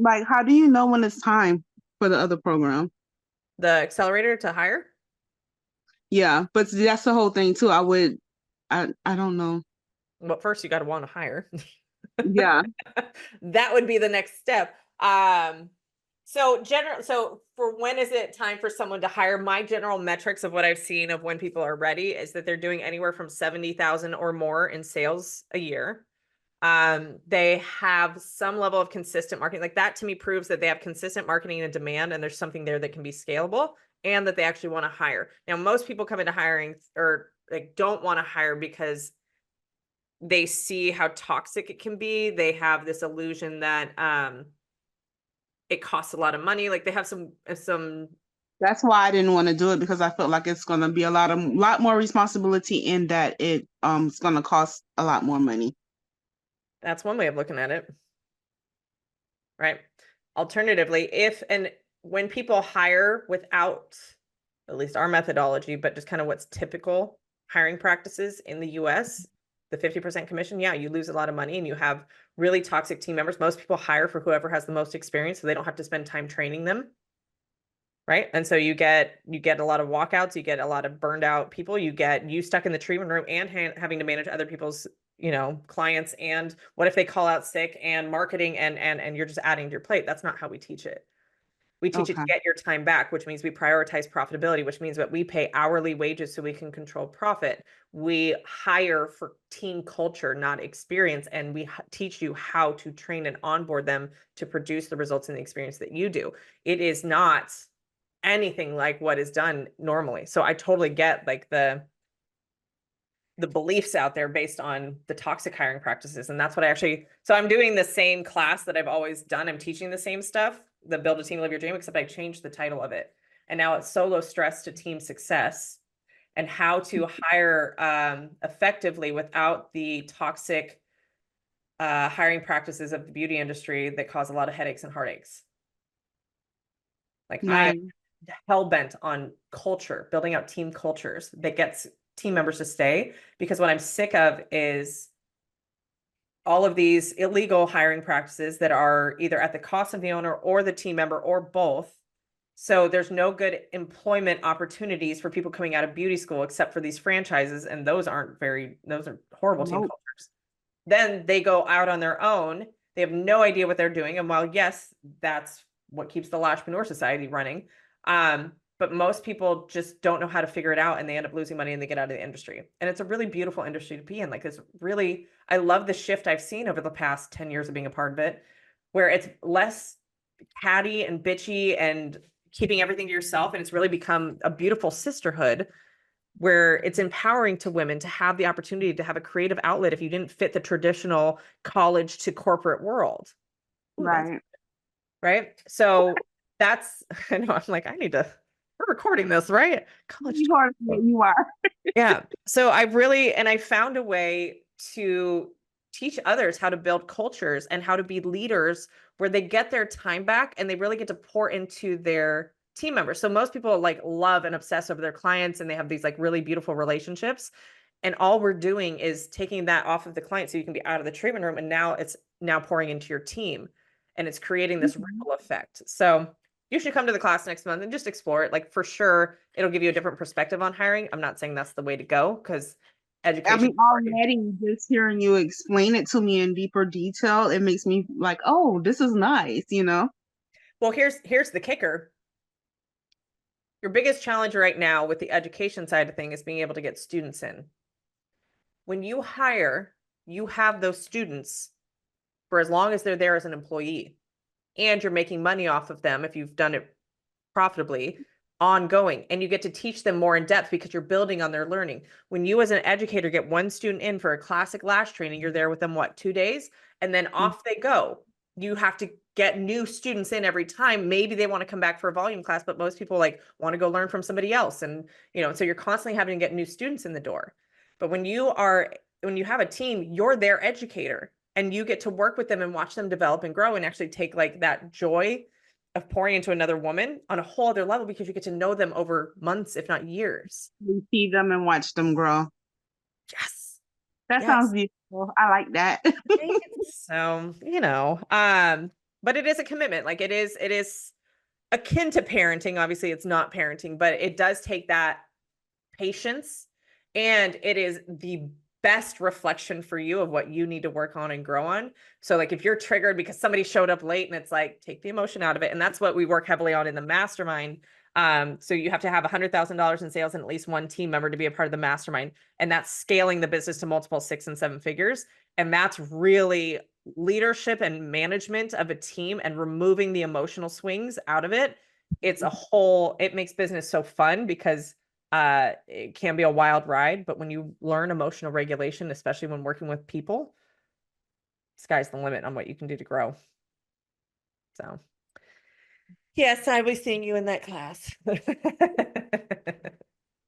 Like, how do you know when it's time for the other program? The accelerator to hire? Yeah, but that's the whole thing too. I don't know. Well, first you got to want to hire. Yeah. That would be the next step. So for when is it time for someone to hire? My general metrics of what I've seen of when people are ready is that they're doing anywhere from 70,000 or more in sales a year. They have some level of consistent marketing. Like that to me proves that they have consistent marketing and demand, and there's something there that can be scalable and that they actually want to hire. Now, most people come into hiring or like don't want to hire because they see how toxic it can be. They have this illusion that it costs a lot of money. Like they have some That's why I didn't want to do it because I felt like it's gonna be a lot more responsibility in that it's gonna cost a lot more money. that's one way of looking at it, right? Alternatively, if and when people hire without at least our methodology, but just kind of what's typical hiring practices in the US, the 50% commission, yeah, you lose a lot of money and you have really toxic team members. Most people hire for whoever has the most experience, so they don't have to spend time training them. Right. And so you get a lot of walkouts, you get a lot of burned out people, you get you stuck in the treatment room and having to manage other people's, clients. And what if they call out sick and marketing and you're just adding to your plate? That's not how we teach it. We teach you to Okay. get your time back, which means we prioritize profitability, which means that we pay hourly wages so we can control profit. We hire for team culture, not experience, and we teach you how to train and onboard them to produce the results and the experience that you do. It is not anything like what is done normally. So I totally get like the beliefs out there based on the toxic hiring practices. And that's what so I'm doing the same class that I've always done. I'm teaching the same stuff, the Build a Team, Live Your Dream, except I changed the title of it. And now it's Solo Stress to Team Success, and how to hire effectively without the toxic hiring practices of the beauty industry that cause a lot of headaches and heartaches. Like I am Nice. hell bent on culture, building out team cultures that gets team members to stay. Because what I'm sick of is all of these illegal hiring practices that are either at the cost of the owner or the team member or both. So there's no good employment opportunities for people coming out of beauty school except for these franchises. And those are horrible team Nope. cultures. Then they go out on their own. They have no idea what they're doing. And while, yes, that's what keeps the Lashpreneur Society running, but most people just don't know how to figure it out and they end up losing money and they get out of the industry. And it's a really beautiful industry to be in. Like, I love the shift I've seen over the past 10 years of being a part of it, where it's less catty and bitchy and keeping everything to yourself. And it's really become a beautiful sisterhood where it's empowering to women to have the opportunity to have a creative outlet if you didn't fit the traditional college to corporate world. Ooh, that's Right. right. So that's, I know, I'm like, we're recording this, right? College You to are corporate. you are. Yeah. So I found a way to teach others how to build cultures and how to be leaders where they get their time back and they really get to pour into their team members. So most people like love and obsess over their clients and they have these like really beautiful relationships. And all we're doing is taking that off of the client so you can be out of the treatment room. And now it's now pouring into your team and it's creating this Mhm. ripple effect. So you should come to the class next month and just explore it. Like for sure, it'll give you a different perspective on hiring. I'm not saying that's the way to go because I education mean, is important. already just hearing you explain it to me in deeper detail, it makes me like, oh, this is nice. Well, here's the kicker. Your biggest challenge right now with the education side of thing is being able to get students in. When you hire, you have those students for as long as they're there as an employee, and you're making money off of them if you've done it profitably ongoing, and you get to teach them more in depth because you're building on their learning. When you as an educator get one student in for a classic lash training, you're there with them what, 2 days, and then off they go. You have to get new students in every time. Maybe they want to come back for a volume class, but most people like want to go learn from somebody else. And so you're constantly having to get new students in the door. But when you have a team, you're their educator and you get to work with them and watch them develop and grow and actually take like that joy of pouring into another woman on a whole other level because you get to know them over months, if not years. We see them and watch them grow. Yes. That sounds Yes. beautiful. I like that. Right? So, but it is a commitment. Like it is akin to parenting. Obviously it's not parenting, but it does take that patience, and it is the best reflection for you of what you need to work on and grow on. So like if you're triggered because somebody showed up late, and it's like, take the emotion out of it. And that's what we work heavily on in the mastermind. So you have to have $100,000 in sales and at least one team member to be a part of the mastermind. And that's scaling the business to multiple 6 and 7 figures. And that's really leadership and management of a team and removing the emotional swings out of it. It's a whole, it makes business so fun because it can be a wild ride, but when you learn emotional regulation, especially when working with people, sky's the limit on what you can do to grow. So yes, I was seeing you in that class.